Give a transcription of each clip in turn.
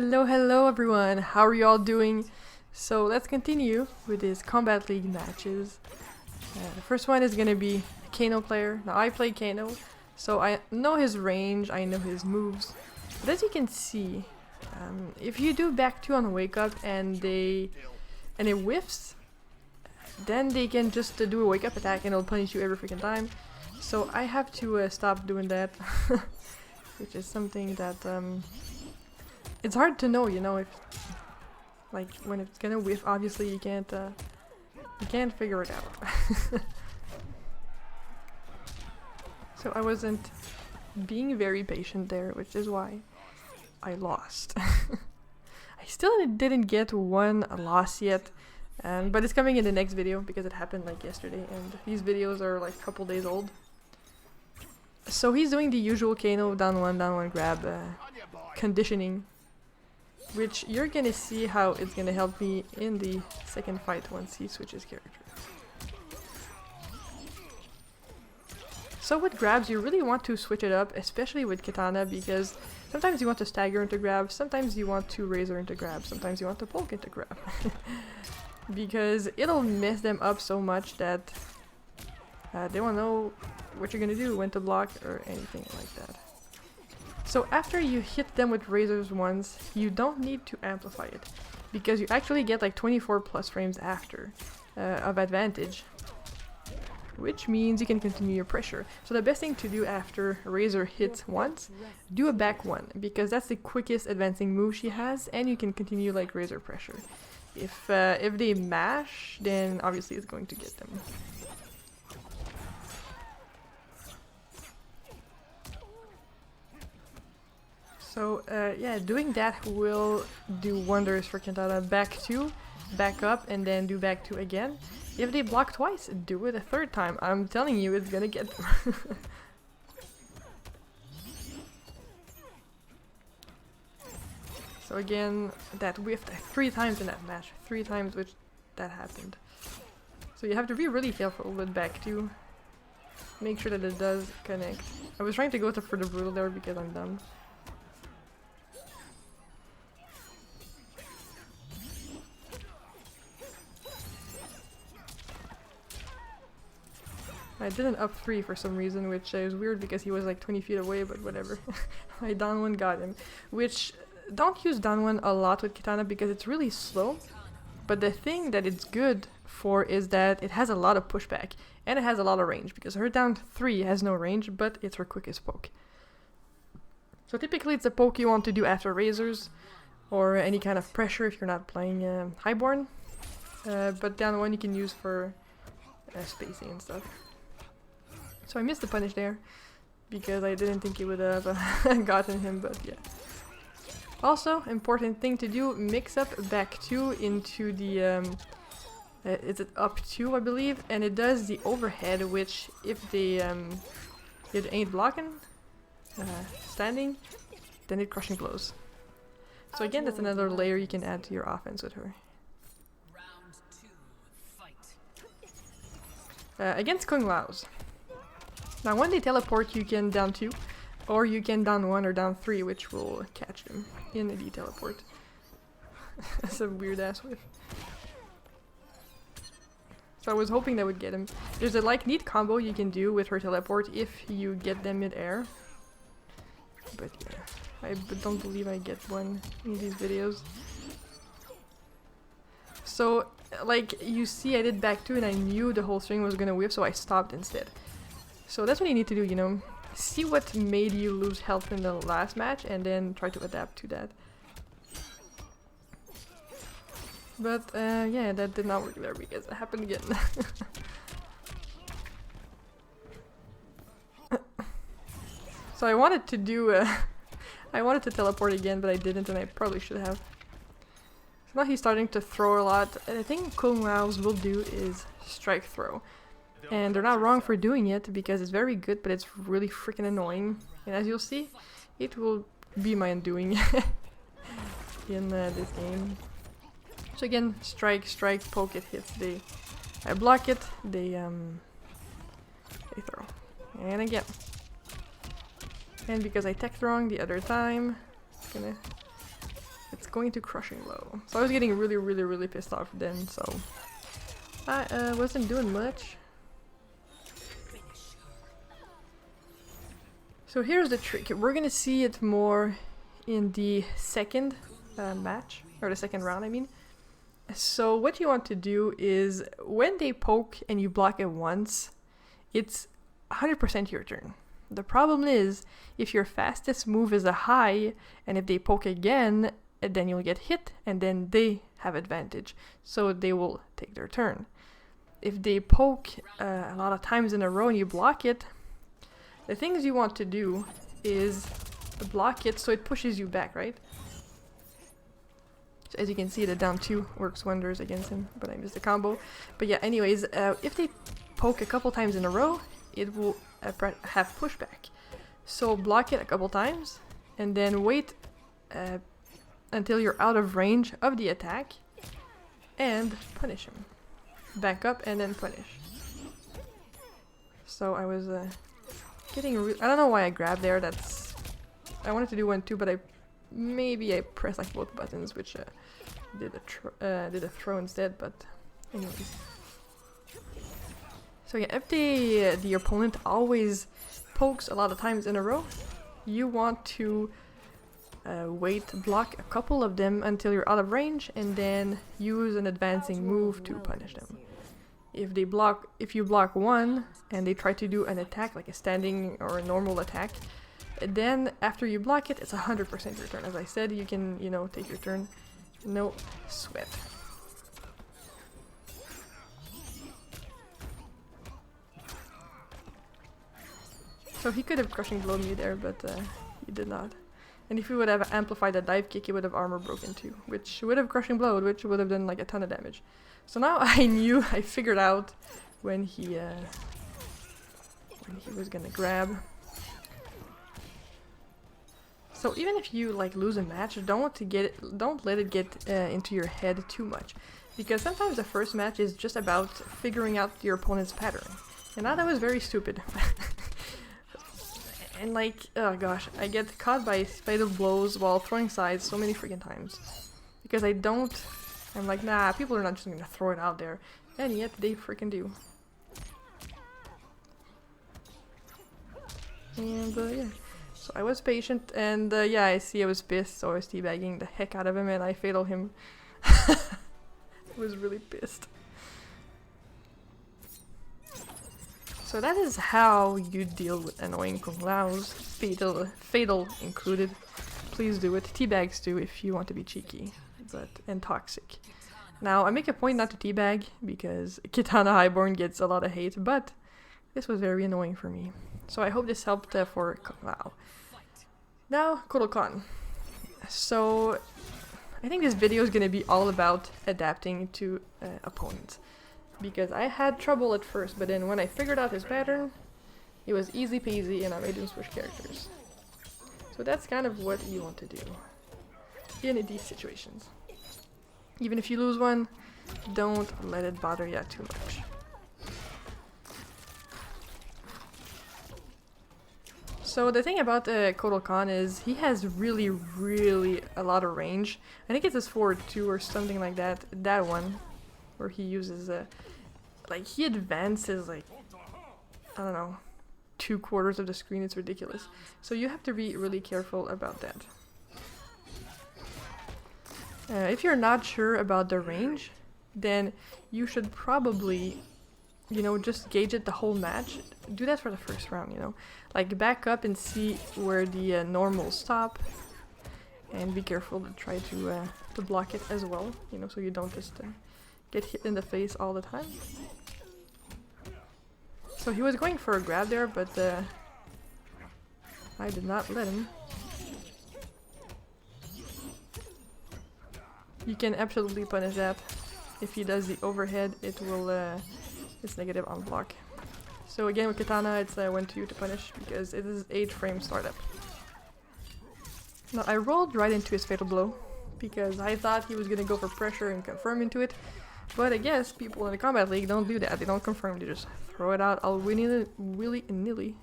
Hello everyone, how are you all doing? So let's continue with these Combat League matches. The first one is gonna be a Kano player. Now I play Kano, so I know his range, I know his moves. But as you can see, if you do back 2 on a wake up and it whiffs, then they can just do a wake up attack and it'll punish you every freaking time. So I have to stop doing that, which is something that it's hard to know, if like when it's gonna whiff. Obviously, you can't figure it out. So I wasn't being very patient there, which is why I lost. I still didn't get one loss yet, but it's coming in the next video because it happened like yesterday, and these videos are like a couple days old. So he's doing the usual Kano down one grab conditioning, which you're gonna see how it's gonna help me in the second fight once he switches character. So with grabs, you really want to switch it up, especially with Kitana, because sometimes you want to stagger into grab, sometimes you want to razor into grab, sometimes you want to poke into grab. Because it'll mess them up so much that they won't know what you're gonna do, when to block, or anything like that. So after you hit them with razors once, you don't need to amplify it, because you actually get like 24 plus frames after of advantage, which means you can continue your pressure. So the best thing to do after razor hits once, do a back 1, because that's the quickest advancing move she has, and you can continue like razor pressure. If they mash, then obviously it's going to get them. So yeah, doing that will do wonders for Kitana. Back 2, back up, and then do back 2 again. If they block twice, do it a third time. I'm telling you, it's gonna get them. So again, that whiffed 3 times in that match. 3 times which that happened. So you have to be really careful with back 2. Make sure that it does connect. I was trying to go for the brutal there because I'm dumb. I did an up 3 for some reason, which is weird because he was like 20 feet away, but whatever. My down 1 got him. Which, don't use down 1 a lot with Kitana because it's really slow. But the thing that it's good for is that it has a lot of pushback. And it has a lot of range, because her down 3 has no range, but it's her quickest poke. So typically it's a poke you want to do after razors, or any kind of pressure if you're not playing Highborn. But down 1 you can use for spacing and stuff. So I missed the punish there, because I didn't think it would have gotten him, but yeah. Also, important thing to do, mix up back 2 into the, is it up 2 I believe, and it does the overhead, which if they ain't blocking, standing, then it crushing blows. So again, that's another layer you can add to your offense with her. Against Kung Lao's. Now when they teleport, you can down 2, or you can down 1 or down 3, which will catch them in the teleport. That's a weird ass whiff. So I was hoping that would get him. There's a like neat combo you can do with her teleport if you get them mid-air. But yeah, I don't believe I get one in these videos. So like you see, I did back 2 and I knew the whole string was gonna whiff, so I stopped instead. So that's what you need to do, see what made you lose health in the last match and then try to adapt to that. But yeah, that did not work there because it happened again. So I wanted to do I wanted to teleport again, but I didn't, and I probably should have. So now he's starting to throw a lot. And I think Kung Lao's will do is strike throw. And they're not wrong for doing it, because it's very good, but it's really freaking annoying. And as you'll see, it will be my undoing in this game. So again, strike, poke, it hits, I block it, they throw. And again. And because I teched wrong the other time, it's going to crushing blow. So I was getting really pissed off then, so I wasn't doing much. So here's the trick. We're gonna see it more in the second match, or the second round, I mean. So what you want to do is, when they poke and you block it once, it's 100% your turn. The problem is, if your fastest move is a high, and if they poke again, then you'll get hit, and then they have advantage. So they will take their turn. If they poke a lot of times in a row and you block it, the things you want to do is block it so it pushes you back, right? So as you can see, the down 2 works wonders against him, but I missed the combo. But yeah, anyways, if they poke a couple times in a row, it will have pushback. So block it a couple times, and then wait until you're out of range of the attack, and punish him. Back up and then punish. So I was getting I don't know why I grabbed there. I wanted to do 1-2, but maybe I pressed like both buttons, which did a throw instead. But anyways. So yeah, if the opponent always pokes a lot of times in a row, you want to block a couple of them until you're out of range, and then use an advancing move to punish them. If you block one and they try to do an attack, like a standing or a normal attack, then after you block it, it's 100% your turn. As I said, you can, take your turn, no sweat. So he could have crushing blown me there, but he did not. And if he would have amplified a dive kick, he would have armor broken too, which would have crushing blowed, which would have done like a ton of damage. So now I figured out when he was gonna grab. So even if you like lose a match, don't let it get into your head too much, because sometimes the first match is just about figuring out your opponent's pattern. And now that was very stupid. And like, oh gosh, I get caught by fatal blows while throwing sides so many freaking times. Because I'm like, nah, people are not just gonna throw it out there. And yet they freaking do. And yeah, so I was patient, and yeah, I was pissed, so I was teabagging the heck out of him, and I fatal him. I was really pissed. So that is how you deal with annoying Kung Laos, fatal included. Please do it. Teabags too if you want to be cheeky, and toxic. Now I make a point not to teabag because Kitana Highborn gets a lot of hate, but this was very annoying for me. So I hope this helped for Kung Lao. Now Kotal Khan. So I think this video is gonna be all about adapting to opponents. Because I had trouble at first, but then when I figured out his pattern, it was easy peasy and I made him switch characters. So that's kind of what you want to do in these situations. Even if you lose one, don't let it bother you too much. So the thing about Kotal Khan is he has really a lot of range. I think it's his forward 2 or something like that. That one. Where he uses like he advances like, I don't know, 2/4 of the screen. It's ridiculous. So you have to be really careful about that. If you're not sure about the range, then you should probably, just gauge it the whole match. Do that for the first round, like back up and see where the normals stop, and be careful to try to block it as well, so you don't just get hit in the face all the time. So he was going for a grab there, but I did not let him. You can absolutely punish that. If he does the overhead, it will it's negative on block. So again with Kitana, it's 1-2 to punish because it is 8-frame startup. Now I rolled right into his fatal blow because I thought he was gonna go for pressure and confirm into it. But I guess people in the Combat League don't do that. They don't confirm. They just throw it out all willy-nilly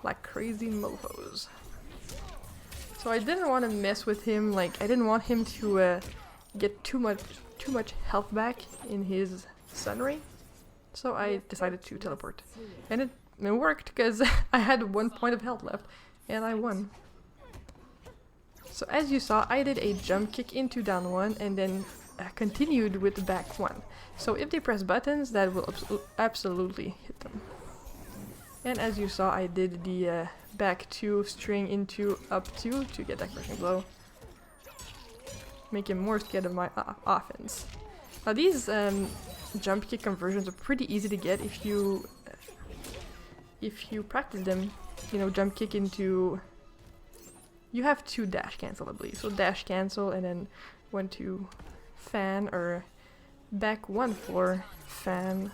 like crazy mofos. So So I didn't want to mess with him, like I didn't want him to get too much health back in his sun ray. So I decided to teleport. And it worked because I had 1 point of health left and I won. So as you saw, I did a jump kick into down 1 and then continued with back 1. So if they press buttons, that will absolutely hit them. And as you saw, I did the back 2 string into up 2 to get that crushing blow. Make him more scared of my offense. Now these jump kick conversions are pretty easy to get if you practice them. You know, jump kick into... You have 2 dash cancel, I believe. So dash cancel and then 1 2 fan, or back 1 4 fan.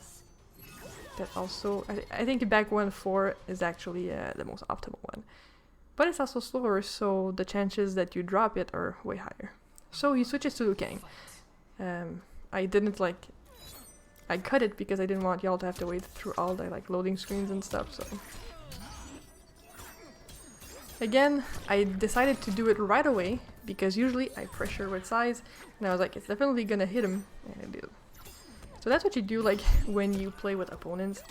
That also, I think back 1 4 is actually the most optimal one. But it's also slower, so the chances that you drop it are way higher. So he switches to Liu Kang. I didn't like... I cut it because I didn't want y'all to have to wait through all the like loading screens and stuff, so... Again, I decided to do it right away, because usually I pressure with size, and I was like, it's definitely gonna hit him, and I did. So that's what you do like when you play with opponents.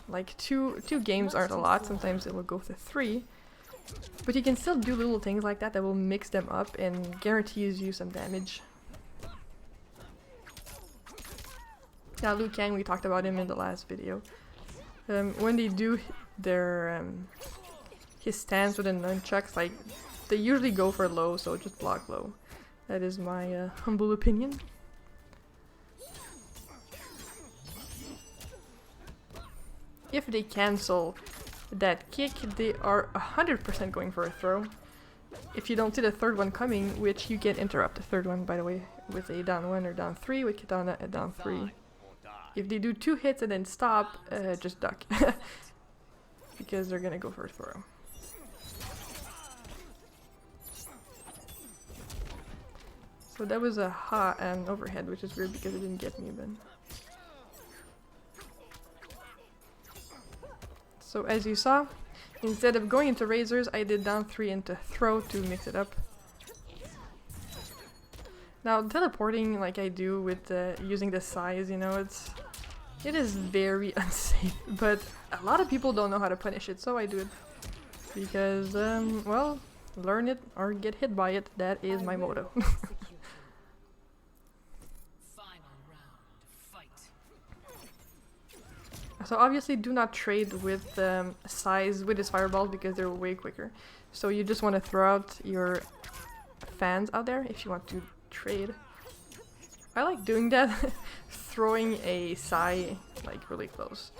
Like two games aren't a lot, sometimes it will go to 3. But you can still do little things like that will mix them up and guarantees you some damage. Now Liu Kang, we talked about him in the last video. When they do their his stance with the nunchucks, like they usually go for low, so just block low. That is my humble opinion. If they cancel that kick, they are 100% going for a throw. If you don't see the third one coming, which you can interrupt the third one, by the way, with a down 1 or down 3, with Kitana at down 3. If they do 2 hits and then stop, just duck. Because they're gonna go for a throw. So that was a overhead, which is weird because it didn't get me, but... So as you saw, instead of going into razors, I did down 3 into throw to mix it up. Now teleporting like I do with using the size, you know, it is very unsafe, but a lot of people don't know how to punish it, so I do it. Because, well, learn it or get hit by it, that is my motto. So obviously do not trade with size with his fireballs because they're way quicker. So you just want to throw out your fans out there if you want to trade. I like doing that, throwing a Sai like really close.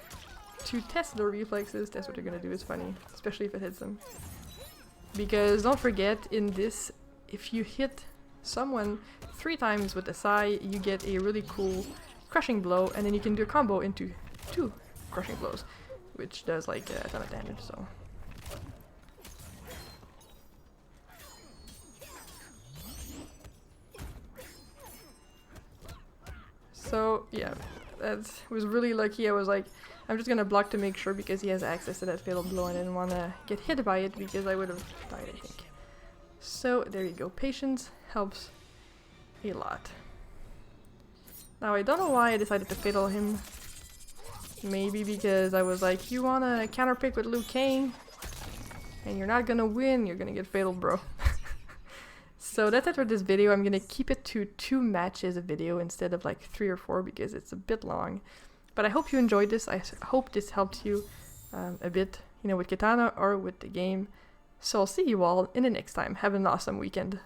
To test the reflexes, that's what you're gonna do, is funny, especially if it hits them. Because don't forget, in this, if you hit someone 3 times with the Sai, you get a really cool crushing blow, and then you can do a combo into 2 crushing blows, which does like a ton of damage, so. So yeah, that was really lucky. I was like, I'm just gonna block to make sure because he has access to that fatal blow and I didn't wanna get hit by it because I would have died, I think. So there you go, patience helps a lot. Now I don't know why I decided to fatal him. Maybe because I was like, you wanna counterpick with Liu Kang and you're not gonna win, you're gonna get fatal, bro. So that's it for this video. I'm gonna keep it to 2 matches a video instead of like 3 or 4 because it's a bit long. But I hope you enjoyed this. I hope this helped you a bit, you know, with Kitana or with the game. So I'll see you all in the next time. Have an awesome weekend.